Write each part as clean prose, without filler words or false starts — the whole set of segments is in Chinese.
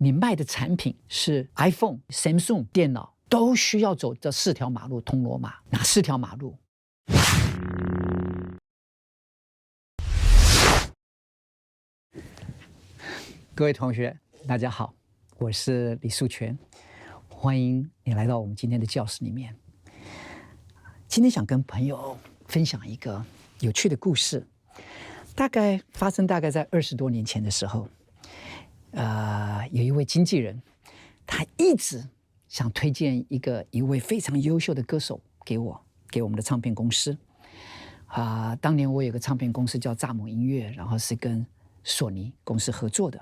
你卖的产品是 iPhone、Samsung 电脑，都需要走这4条马路通罗马。哪4条马路？各位同学，大家好，我是李树全，欢迎你来到我们今天的教室里面。今天想跟朋友分享一个有趣的故事，发生在20多年前的时候。有一位经纪人，他一直想推荐一位非常优秀的歌手给我们的唱片公司。当年我有个唱片公司叫蚱蜢音乐，然后是跟索尼公司合作的。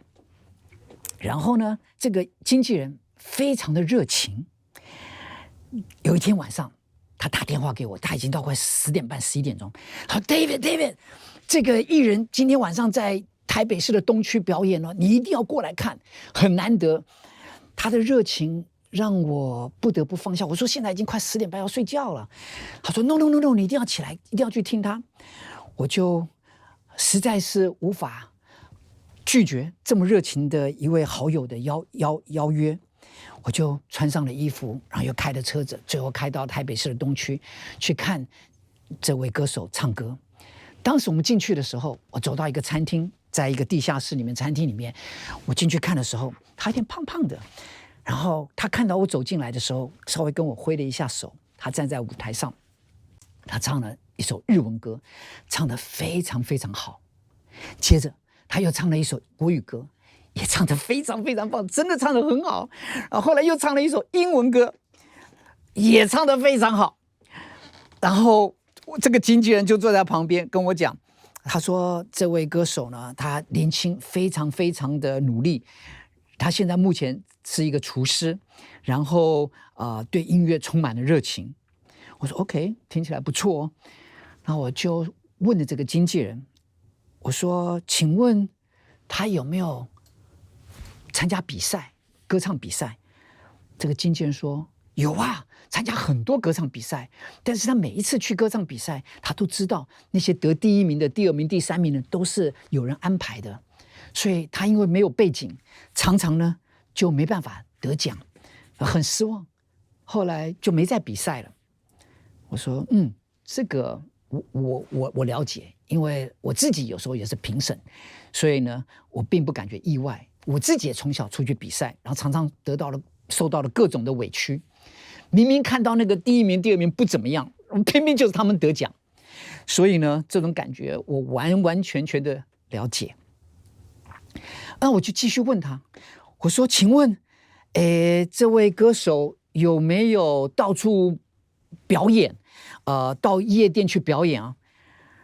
然后呢，这个经纪人非常的热情。有一天晚上，他打电话给我，他已经到快10点半、11点钟。他说 ：“David， 这个艺人今天晚上在台北市的东区表演了，你一定要过来看，很难得。”他的热情让我不得不放下。我说：“现在已经快10点半，要睡觉了。”他说 ：“No， 你一定要起来，一定要去听他。”我就实在是无法拒绝这么热情的一位好友的邀约，我就穿上了衣服，然后又开着车子，最后开到台北市的东区去看这位歌手唱歌。当时我们进去的时候，我走到一个餐厅，在一个地下室里面，餐厅里面，我进去看的时候，他有点胖胖的，然后他看到我走进来的时候，稍微跟我挥了一下手。他站在舞台上，他唱了一首日文歌，唱得非常非常好。接着他又唱了一首国语歌，也唱得非常非常棒，真的唱得很好。然后后来又唱了一首英文歌，也唱得非常好。然后这个经纪人就坐在旁边跟我讲，他说这位歌手呢，他年轻，非常非常的努力。他现在目前是一个厨师，然后对音乐充满了热情。我说 OK， 听起来不错哦。然后我就问了这个经纪人，我说：“请问他有没有参加比赛，歌唱比赛？”这个经纪人说：“有啊，参加很多歌唱比赛。但是他每一次去歌唱比赛，他都知道那些得第1名的、第2名、第3名的都是有人安排的，所以他因为没有背景，常常呢就没办法得奖，很失望。后来就没再比赛了。”我说：“这个我了解，因为我自己有时候也是评审，所以呢，我并不感觉意外。我自己也从小出去比赛，然后常常受到了各种的委屈。明明看到那个第1名、第2名不怎么样，偏偏就是他们得奖。所以呢，这种感觉我完完全全的了解。”那我就继续问他，我说：“请问，这位歌手有没有到处表演？到夜店去表演啊？”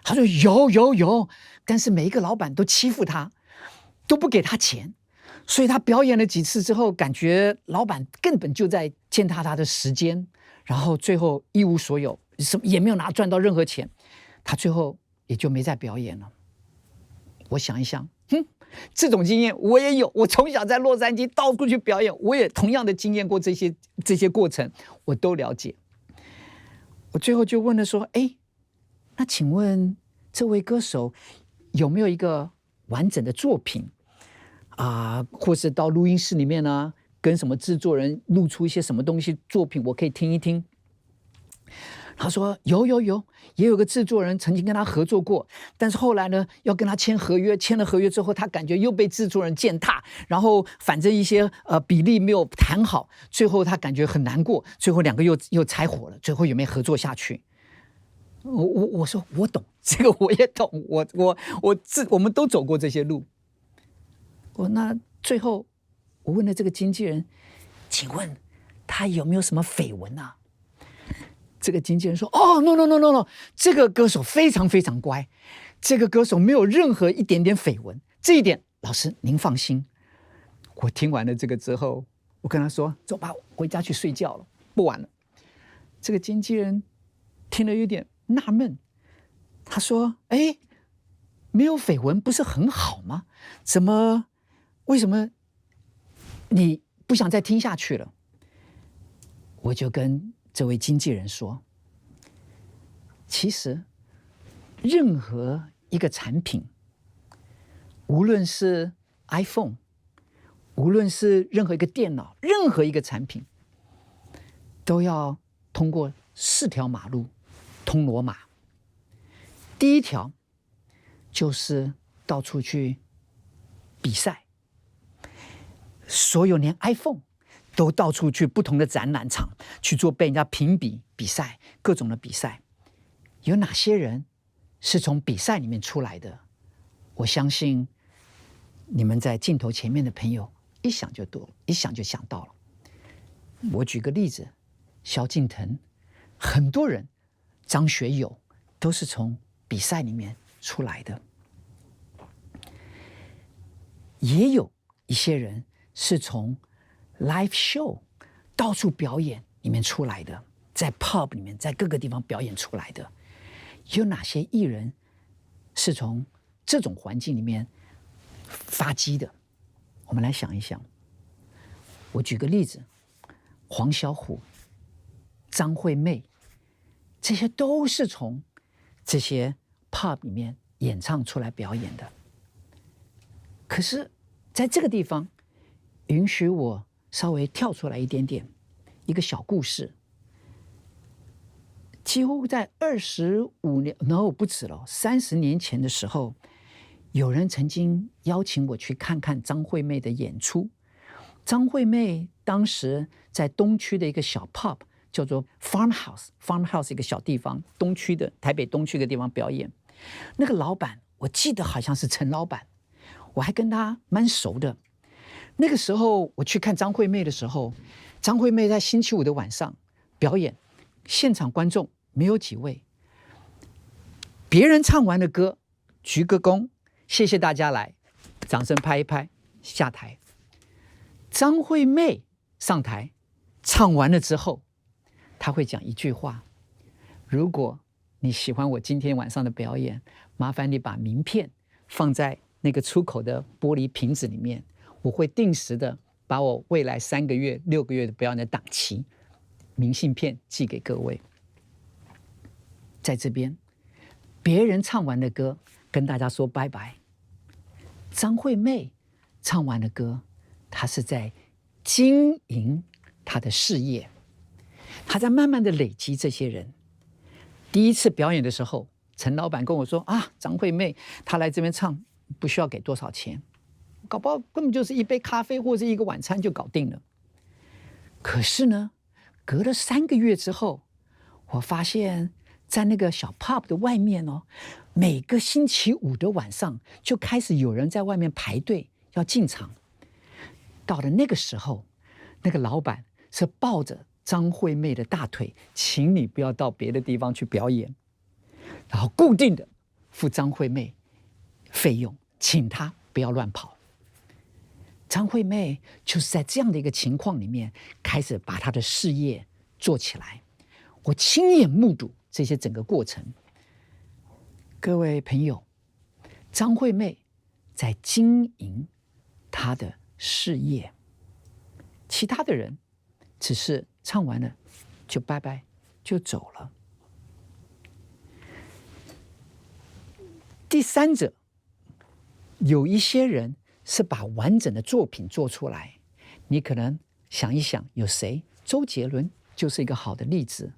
他说：“有，但是每一个老板都欺负他，都不给他钱，所以他表演了几次之后，感觉老板根本就在践踏他的时间，然后最后一无所有，也没有赚到任何钱，他最后也就没再表演了。”我想一想，这种经验我也有，我从小在洛杉矶到处去表演，我也同样的经验过这些过程，我都了解。我最后就问了说：“那请问这位歌手有没有一个完整的作品或是到录音室里面呢，跟什么制作人录出一些什么东西作品，我可以听一听？”他说：“有，也有个制作人曾经跟他合作过，但是后来呢，要跟他签合约，签了合约之后，他感觉又被制作人践踏，然后反正一些比例没有谈好，最后他感觉很难过，最后2个又拆伙了，最后也没合作下去。”我说我懂，这个我也懂，我们都走过这些路。那最后我问了这个经纪人，请问他有没有什么绯闻啊？这个经纪人说：“哦 ，no， 这个歌手非常非常乖，这个歌手没有任何一点点绯闻，这一点老师您放心。”我听完了这个之后，我跟他说：“走吧，回家去睡觉了，不玩了。”这个经纪人听了有点纳闷，他说：“没有绯闻不是很好吗？为什么你不想再听下去了？”我就跟这位经纪人说：“其实任何一个产品，无论是 iPhone，无论是任何一个电脑，任何一个产品，都要通过4条马路通罗马。第一条就是到处去比赛，所有连 iPhone 都到处去不同的展览场去做被人家评比比赛，各种的比赛。有哪些人是从比赛里面出来的？我相信你们在镜头前面的朋友一想就想到了。我举个例子，萧敬腾，很多人，张学友都是从比赛里面出来的。也有一些人是从 live show 到处表演里面出来的，在 pub 里面，在各个地方表演出来的。有哪些艺人是从这种环境里面发迹的？我们来想一想。我举个例子，黄小琥、张惠妹，这些都是从这些 pub 里面演唱出来表演的。可是在这个地方，允许我稍微跳出来一点点，一个小故事。几乎在25年，no 不止了，30年前的时候，有人曾经邀请我去看看张惠妹的演出。张惠妹当时在东区的一个小 pub 叫做 Farmhouse 一个小地方，台北东区的地方表演。那个老板我记得好像是陈老板，我还跟他蛮熟的。那个时候我去看张惠妹的时候，张惠妹在星期五的晚上表演，现场观众没有几位，别人唱完的歌鞠个躬，谢谢大家来，掌声拍一拍，下台。张惠妹上台唱完了之后，她会讲一句话：如果你喜欢我今天晚上的表演，麻烦你把名片放在那个出口的玻璃瓶子里面，我会定时的把我未来3个月、6个月的表演的档期明信片寄给各位。在这边，别人唱完的歌跟大家说拜拜，张惠妹唱完的歌，她是在经营她的事业，她在慢慢的累积这些人。第一次表演的时候，陈老板跟我说啊，张惠妹她来这边唱不需要给多少钱，搞不好根本就是一杯咖啡或者一个晚餐就搞定了。可是呢，隔了3个月之后，我发现在那个小 pub 的外面哦，每个星期五的晚上就开始有人在外面排队要进场。到了那个时候，那个老板是抱着张惠妹的大腿，请你不要到别的地方去表演，然后固定的付张惠妹费用，请她不要乱跑。张惠妹就是在这样的一个情况里面，开始把她的事业做起来。我亲眼目睹这些整个过程。各位朋友，张惠妹在经营她的事业，其他的人只是唱完了就拜拜就走了。第三者，有一些人是把完整的作品做出来。你可能想一想，有谁？周杰伦就是一个好的例子。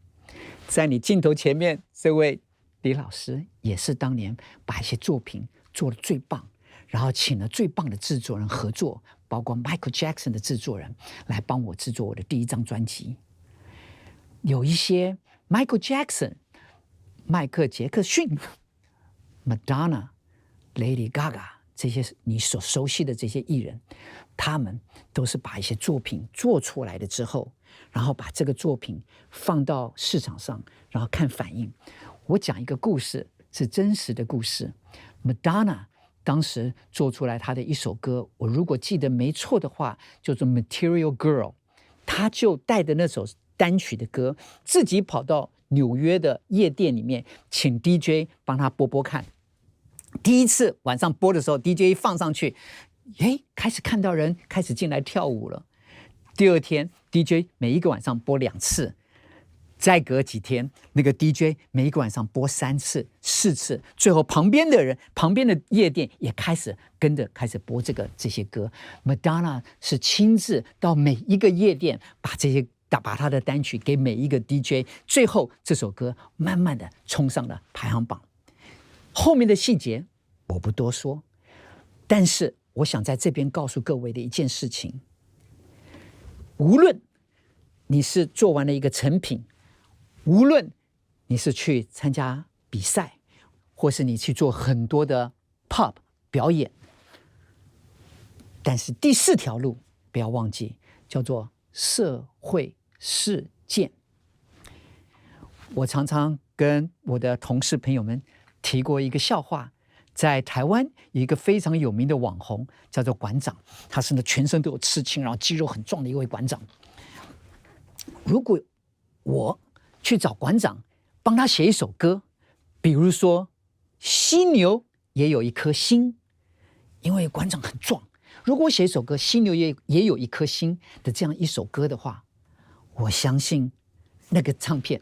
在你镜头前面这位李老师，也是当年把一些作品做得最棒，然后请了最棒的制作人合作，包括 Michael Jackson 的制作人来帮我制作我的第1张专辑。有一些 Michael Jackson、迈克杰克逊、Madonna、Lady Gaga 这些你所熟悉的这些艺人，他们都是把一些作品做出来了之后，然后把这个作品放到市场上，然后看反应。我讲一个故事，是真实的故事。Madonna 当时做出来她的一首歌，我如果记得没错的话，叫做 Material Girl。她就带着那首单曲的歌，自己跑到纽约的夜店里面，请 DJ 帮她播播看。第一次晚上播的时候 ，DJ 一放上去，开始看到人开始进来跳舞了。第二天 DJ 每一个晚上播2次，再隔几天，那个 DJ 每一个晚上播3次、4次，最后旁边的夜店也开始跟着开始播这些歌。Madonna 是亲自到每一个夜店把他的单曲给每一个 DJ， 最后这首歌慢慢的冲上了排行榜。后面的细节我不多说，但是我想在这边告诉各位的一件事情，无论你是做完了一个成品，无论你是去参加比赛，或是你去做很多的 pub 表演，但是第4条路不要忘记，叫做社会事件。我常常跟我的同事朋友们提过一个笑话，在台湾有一个非常有名的网红叫做馆长，他是全身都有刺青，然后肌肉很壮的一位馆长。如果我去找馆长帮他写一首歌，比如说犀牛也有一颗心，因为馆长很壮，如果我写一首歌犀牛也有一颗心的这样一首歌的话，我相信那个唱片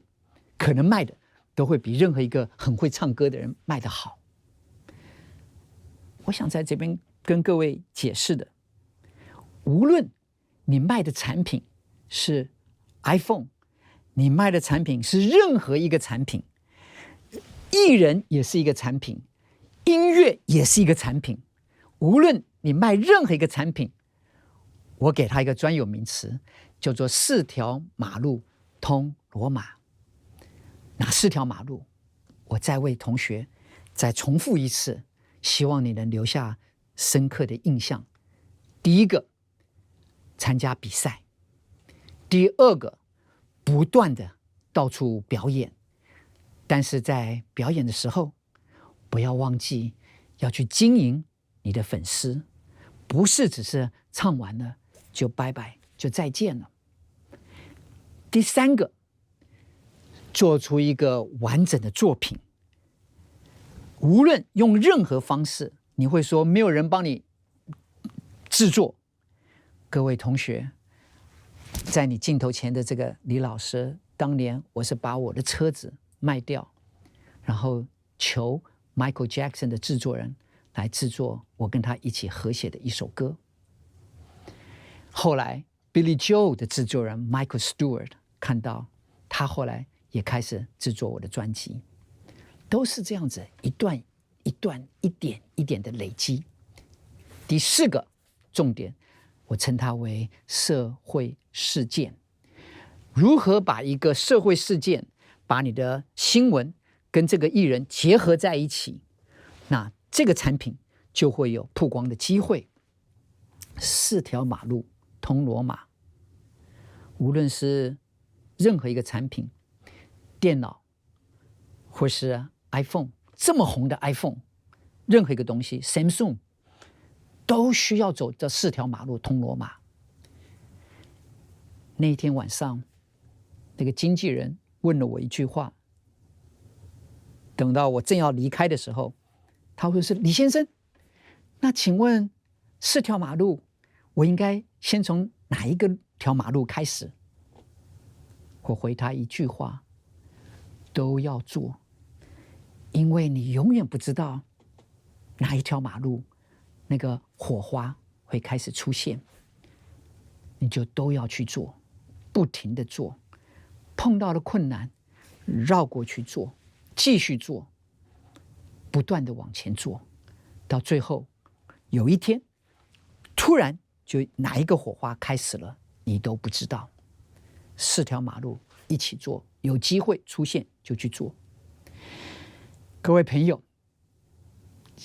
可能卖的都会比任何一个很会唱歌的人卖得好。我想在这边跟各位解释的，无论你卖的产品是 iPhone， 你卖的产品是任何一个产品，艺人也是一个产品，音乐也是一个产品，无论你卖任何一个产品，我给它一个专有名词，叫做4条马路通罗马。哪4条马路？我再为同学再重复一次，希望你能留下深刻的印象。第一个，参加比赛；第二个，不断的到处表演，但是在表演的时候，不要忘记要去经营你的粉丝，不是只是唱完了就拜拜就再见了。第3个，做出一个完整的作品，无论用任何方式，你会说没有人帮你制作。各位同学，在你镜头前的这个李老师，当年我是把我的车子卖掉，然后求 Michael Jackson 的制作人来制作我跟他一起合写的一首歌。后来 Billy Joel 的制作人 Michael Stewart 看到，他后来也开始制作我的专辑，都是这样子一段一段一点一点的累积。第4个重点，我称它为社会事件。如何把一个社会事件，把你的新闻跟这个艺人结合在一起，那这个产品就会有曝光的机会。4条马路通罗马，无论是任何一个产品，电脑或是 iPhone， 这么红的 iPhone， 任何一个东西 Samsung 都需要走这4条马路通罗马。那一天晚上，那个经纪人问了我一句话，等到我正要离开的时候，他会说：“李先生，那请问4条马路，我应该先从哪一个条马路开始？”我回他一句话：都要做，因为你永远不知道哪一条马路那个火花会开始出现，你就都要去做，不停的做，碰到了困难绕过去做，继续做，不断的往前做，到最后有一天突然就哪一个火花开始了，你都不知道。4条马路一起做，有机会出现就去做。各位朋友，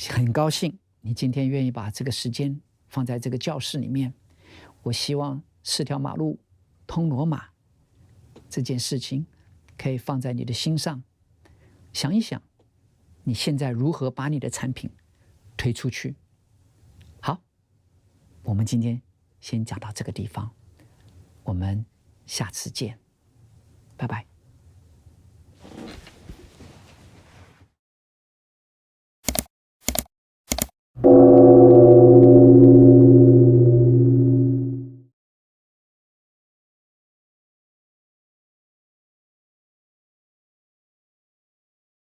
很高兴你今天愿意把这个时间放在这个教室里面。我希望4条马路通罗马这件事情可以放在你的心上，想一想你现在如何把你的产品推出去。好，我们今天先讲到这个地方，我们下次见，拜拜。